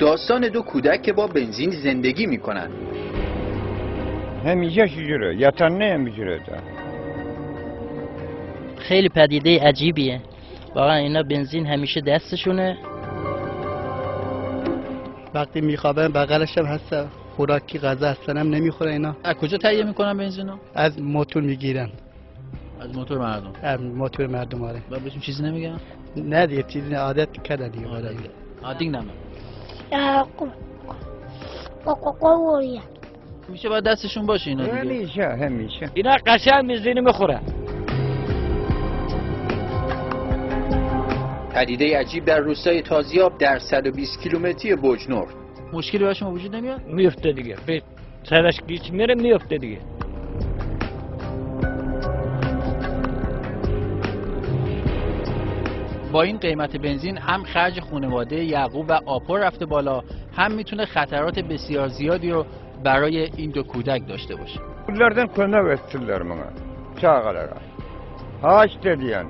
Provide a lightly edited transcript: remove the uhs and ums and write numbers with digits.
داستان دو کودک که با بنزین زندگی میکنن. همیشه شجره یتن نه همیشه خیلی پدیده عجیبیه واقعا. اینا بنزین همیشه دستشونه، وقتی میخوابن بغلش هم هست خوراکی غذا اصلا هم نمیخوره. اینا از کجا تهیه میکنن بنزینو؟ از موتور میگیرن. از موتور مردم؟ از موتور مردم. آره. و بهشون چیزی نمیگن؟ نه دیگه چیزی عادت کردن دیگه. عادی نمه. میشه باید دستشون باشه اینا دیگه. همیشه اینا قشنگ بنزین میخورن. پدیده عجیب در روستای تازیاب در 120 کیلومتری بجنورد. مشکلی براشون وجود نمیاد؟ میفته دیگه. به سرش گیچ میره میفته دیگه. با این قیمت بنزین هم خرج خانواده یعقوب و آپور رفته بالا، هم میتونه خطرات بسیار زیادی رو برای این دو کودک داشته باشه. Bunlardan kömek ettiler bana. Çağalara. Haç dediyen.